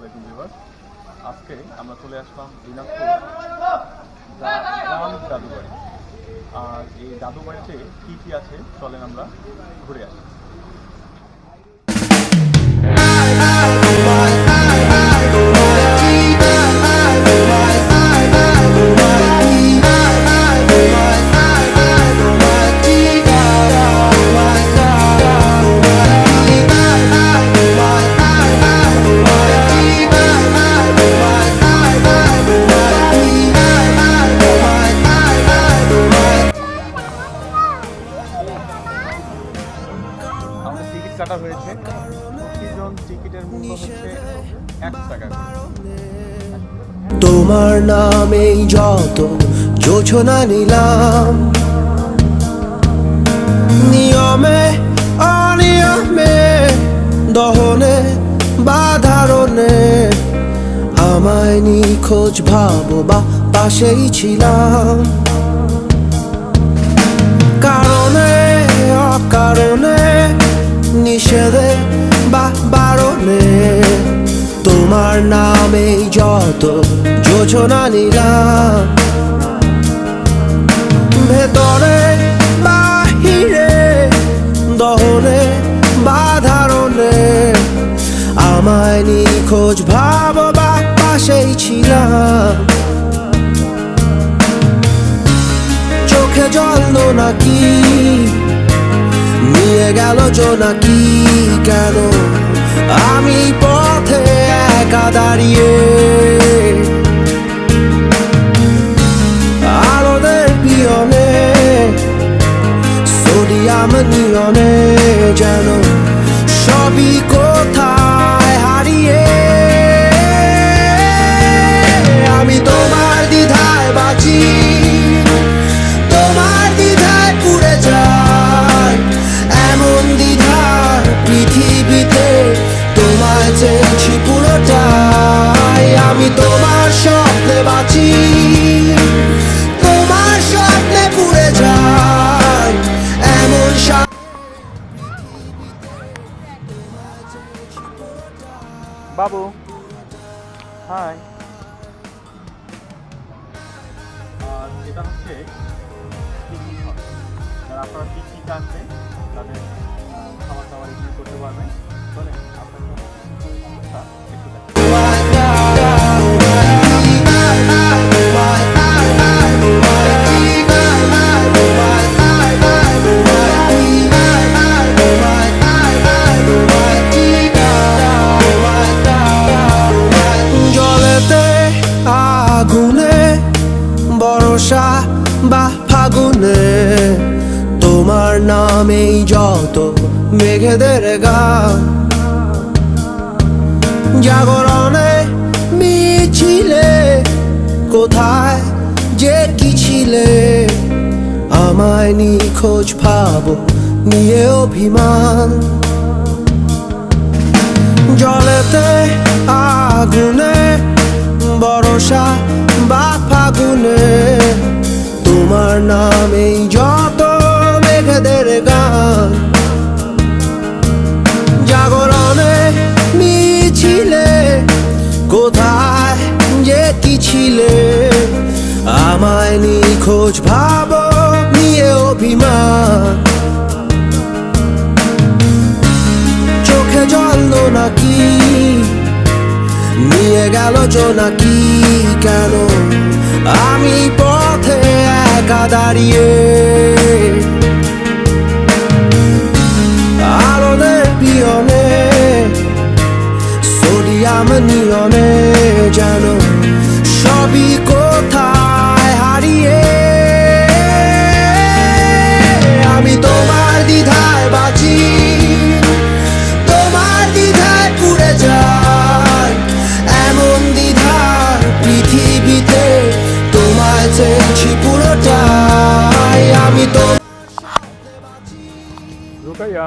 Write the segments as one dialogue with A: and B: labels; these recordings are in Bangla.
A: আলাইকুম ভিউয়ার্স। আজকে আমরা চলে আসলাম দিনাজপুর গ্রাম জাদুবাড়ি। আর এই জাদুবাড়িতে কী কী আছে চলেন আমরা ঘুরে আসি। আমাদের টিকিট কাটা হয়েছে, প্রতিজন টিকিটের মূল্য হচ্ছে 1 টাকা করে।
B: তোমার নামেই যত যোজনা নিলাম, নিয়মে অনিয়মে দহনে বাধারণে আমায় নিখোঁজ ভাবো বা পাশেই ছিলাম। কারণে অকারণে নিষেধে বা বারণে তোমার নামেই যত যোজনা নিলাম, ভেতরে বাহিরে দহনে বাধারণে আমায় নিখোঁজ ভাবো বা পাশেই ছিলাম। চোখে জল নাকি নিয়ে গেল জোনাকি, কেন আমি পথে একা দাঁড়িয়ে আলোদের পিয়নে সোডিয়াম নিয়নে যেন সবই কোথায় হারিয়ে। আমি তোমার দ্বিধায় বাঁচি, তোমার দ্বিধায় পুড়ে যাই, এমন দ্বিধার পৃথিবীতে তোমায় চেয়েছি পুরোটাই। আমি তোমার স্বপ্নে বাঁচি, তোমার স্বপ্নে পুড়ে যাই, এমন
A: বাবু হাই। আর এটা হচ্ছে পিকনিক হল, যারা আপনারা পিকনিক আসবে তাদের খাবার দাবার এনজয় করতে পারবেন। চলে আপনাদের অবস্থা একটু দেখেন।
B: জলেতে আগুনে বর্ষা বা ফাগুনে তোমার নামেই যত মেঘেদের গান, জাগরণে মিছিলে কোথায় যে কি ছিলে আমায় নিখোঁজ ভাবো নিয়ে অভিমান। জলেতে আগুনে বর্ষা বা ফাগুনে তোমার নামেই যত মেঘেদের গান, জাগরণে মিছিলে কোথায় যে কি ছিলে আমায় নিখোঁজ ভাবো নিয়ে অভিমান। চোখে জল নাকি নিয়ে গেল জোনাকি, কেন আমি পথে একা দাঁড়িয়ে আলোদের পিয়নে সোডিয়াম নিয়নে যেন সবই কোথায় হারিয়ে। আমি তোমার দ্বিধায় বাঁচি, তোমার দ্বিধায় পুড়ে যাই, এমন দ্বিধার পৃথিবীতে তোমায় চেয়েছি পুরোটাই। আমি তো
A: রুকাইয়া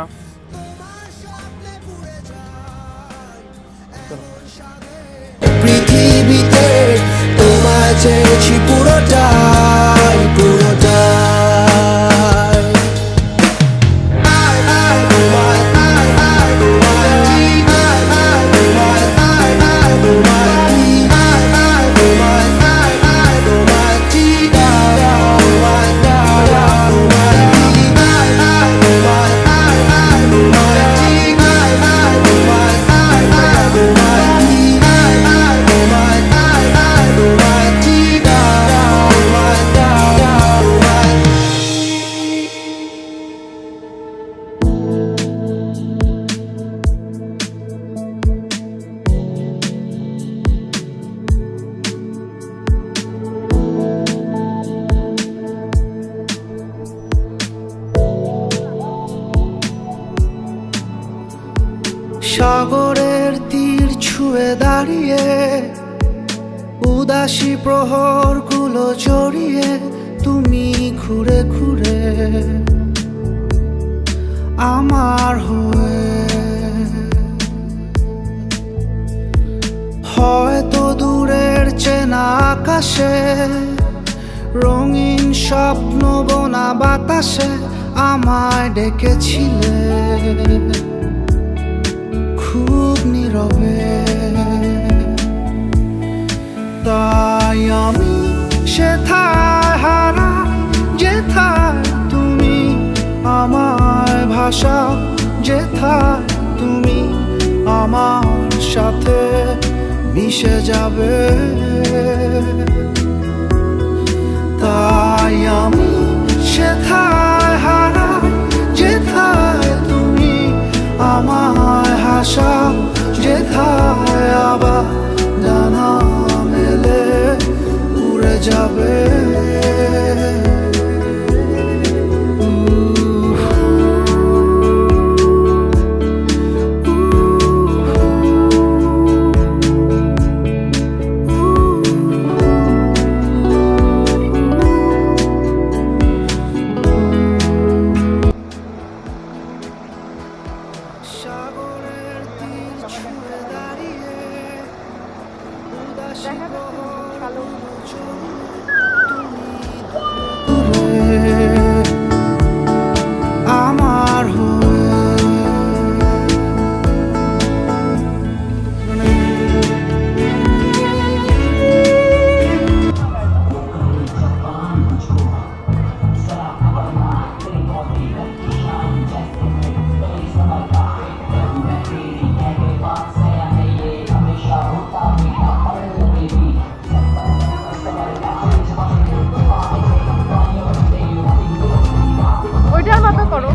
B: সাগরের তীর ছুঁয়ে দাঁড়িয়ে উদাসী প্রহরগুলো জড়িয়ে তুমি ঘুরে ঘুরে আমার হয়ে হয়তো দূরের চেনা আকাশে রঙিন স্বপ্ন বোনা বাতাসে আমায় ডেকেছিলে খুব নীরবে। তাই আমি সেথায় হারাই যেথায় তুমি আমায় ভাষা, যেথায় তুমি আমার সাথে মিশে যাবে। তাই আমি সেথায় হারাই যেথায় তুমি আমায় হাসা, যেথায় আবার জানা মেলে উড়ে যাবে। সাগরের তীর ছুঁয়ে দাঁড়িয়ে উদাসী প্রহরগুলো জড়িয়ে আমার
C: ওইটার মতো করো।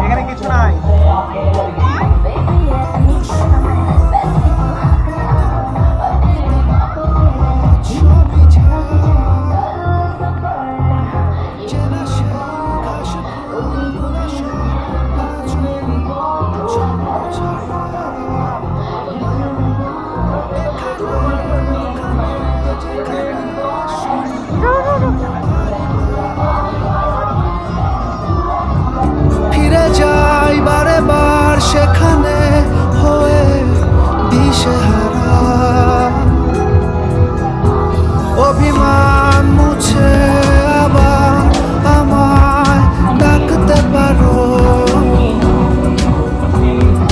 A: এখানে কিছু নাই।
B: ফিরে যাই বারে বার সেখানে হয়ে দিশেহারা, অভিমান মুছে আবার আমায় ডাকতে পারো,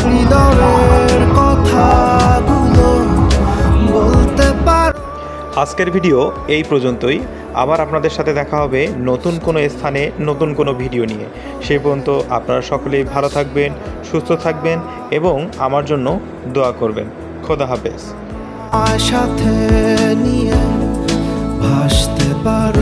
B: হৃদয়ের কথাগুলো বলতে পারো।
D: আজকের ভিডিও এই পর্যন্তই। আবার আপনাদের সাথে দেখা হবে নতুন কোনো স্থানে নতুন কোনো ভিডিও নিয়ে। সেই পর্যন্ত আপনারা সকলেই ভালো থাকবেন, সুস্থ থাকবেন এবং আমার জন্য দোয়া করবেন। খোদা হাফেজ।
B: সাথে নিয়ে ভাসতে পারো।